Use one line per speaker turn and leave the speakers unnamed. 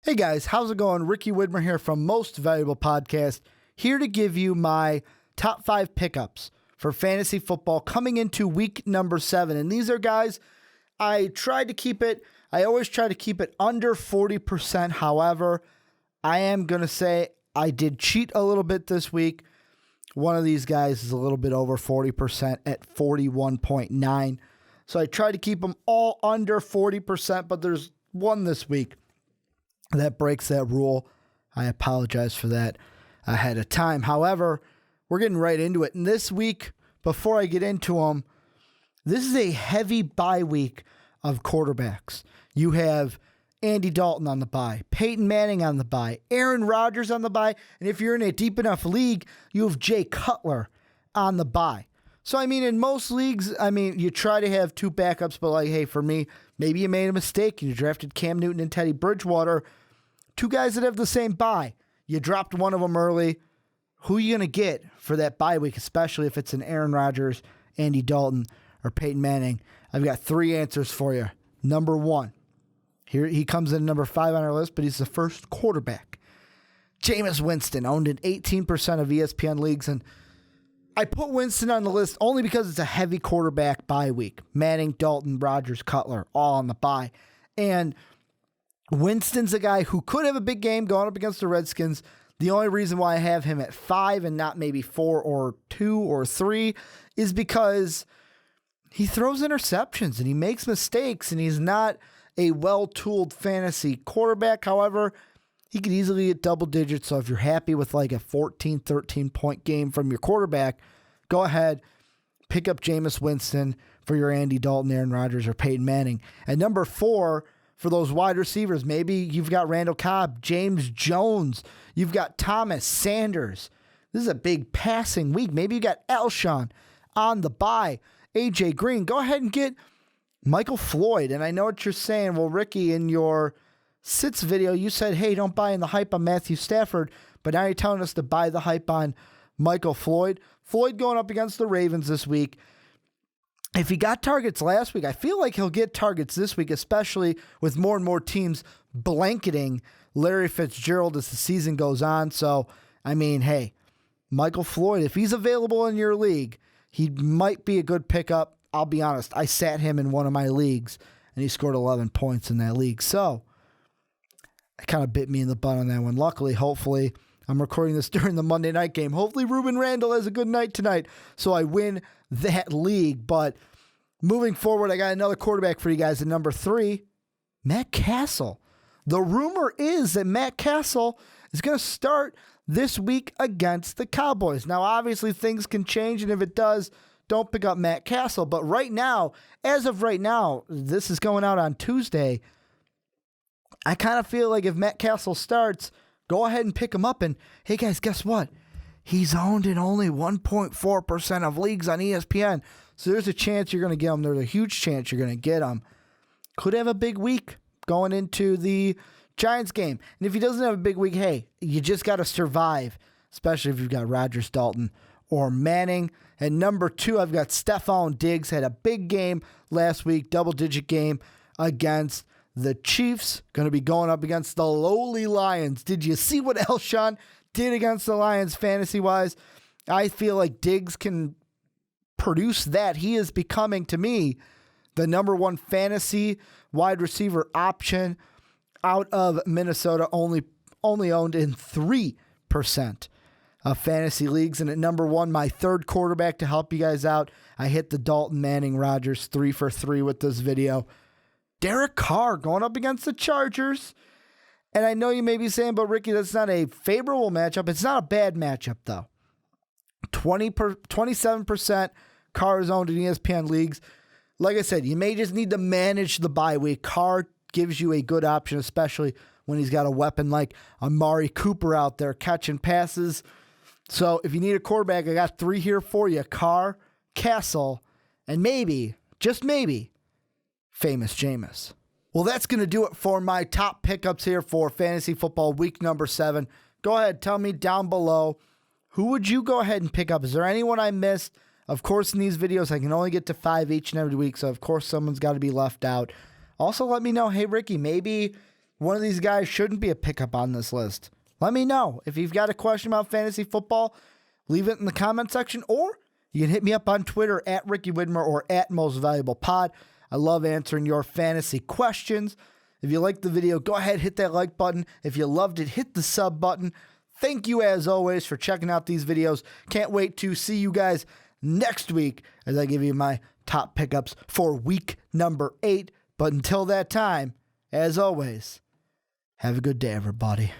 Hey guys, how's it going? Ricky Widmer here from Most Valuable Podcast, here to give you my top 5 pickups for fantasy football coming into week number 7. And these are guys, I always try to keep it under 40%. However, I am going to say I did cheat a little bit this week. One of these guys is a little bit over 40% at 41.9. So I tried to keep them all under 40%, but there's one this week that breaks that rule. I apologize for that ahead of time. However, we're getting right into it. And this week, before I get into them, this is a heavy bye week of quarterbacks. You have Andy Dalton on the bye, Peyton Manning on the bye, Aaron Rodgers on the bye, and if you're in a deep enough league, you have Jay Cutler on the bye. So, in most leagues, you try to have 2 backups, but hey, for me, maybe you made a mistake and you drafted Cam Newton and Teddy Bridgewater, 2 guys that have the same bye. You dropped one of them early. Who are you going to get for that bye week, especially if it's an Aaron Rodgers, Andy Dalton, or Peyton Manning? I've got 3 answers for you. Number 1, here he comes in number 5 on our list, but he's the first quarterback. Jameis Winston, owned in 18% of ESPN leagues, and I put Winston on the list only because it's a heavy quarterback bye week. Manning, Dalton, Rodgers, Cutler, all on the bye. And Winston's a guy who could have a big game going up against the Redskins. The only reason why I have him at 5 and not maybe 4 or 2 or 3 is because he throws interceptions and he makes mistakes and he's not a well-tooled fantasy quarterback. However, he could easily get double digits. So if you're happy with like a 14, 13-point game from your quarterback, go ahead, pick up Jameis Winston for your Andy Dalton, Aaron Rodgers, or Peyton Manning. And number 4, for those wide receivers, maybe you've got Randall Cobb, James Jones, you've got Thomas, Sanders. This is a big passing week. Maybe you got Alshon on the bye, AJ Green. Go ahead and get Michael Floyd. And I know what you're saying. Well, Ricky, in your sits video, you said, hey, don't buy in the hype on Matthew Stafford, but now you're telling us to buy the hype on Michael Floyd. Floyd going up against the Ravens this week. If he got targets last week, I feel like he'll get targets this week, especially with more and more teams blanketing Larry Fitzgerald as the season goes on. So, hey, Michael Floyd, if he's available in your league, he might be a good pickup. I'll be honest, I sat him in one of my leagues, and he scored 11 points in that league. So, it kind of bit me in the butt on that one. Luckily, hopefully, I'm recording this during the Monday night game. Hopefully, Ruben Randall has a good night tonight, so I win that league. But moving forward, I got another quarterback for you guys at number 3, Matt Castle. The rumor is that Matt Castle is going to start this week against the Cowboys. Now, obviously, things can change, and if it does, don't pick up Matt Castle. But right now, as of right now, this is going out on Tuesday, I kind of feel like if Matt Castle starts, go ahead and pick him up. And hey, guys, guess what? He's owned in only 1.4% of leagues on ESPN. So there's a chance you're going to get him. There's a huge chance you're going to get him. Could have a big week going into the Giants game. And if he doesn't have a big week, hey, you just got to survive, especially if you've got Rodgers, Dalton, or Manning. At number 2, I've got Stephon Diggs. Had a big game last week, double-digit game against the Chiefs. Going to be going up against the lowly Lions. Did you see what Alshon did against the Lions fantasy-wise? I feel like Diggs can produce that. He is becoming, to me, the number 1 fantasy wide receiver option out of Minnesota, only owned in 3% of fantasy leagues. And at number 1, my third quarterback to help you guys out, I hit the Dalton, Manning, Rodgers 3 for 3 with this video. Derek Carr going up against the Chargers. And I know you may be saying, but Ricky, that's not a favorable matchup. It's not a bad matchup, though. 27% Carr is owned in ESPN leagues. Like I said, you may just need to manage the bye week. Carr gives you a good option, especially when he's got a weapon like Amari Cooper out there catching passes. So if you need a quarterback, I got 3 here for you. Carr, Castle, and maybe, just maybe, famous Jameis. Well, that's going to do it for my top pickups here for fantasy football week number 7. Go ahead, tell me down below, who would you go ahead and pick up? Is there anyone I missed? Of course, in these videos, I can only get to 5 each and every week, so of course someone's got to be left out. Also, let me know, hey, Ricky, maybe one of these guys shouldn't be a pickup on this list? Let me know. If you've got a question about fantasy football, leave it in the comment section, or you can hit me up on Twitter at Ricky Widmer or at Most Valuable Pod. I love answering your fantasy questions. If you liked the video, go ahead, hit that like button. If you loved it, hit the sub button. Thank you, as always, for checking out these videos. Can't wait to see you guys next week as I give you my top pickups for week number 8. But until that time, as always, have a good day, everybody.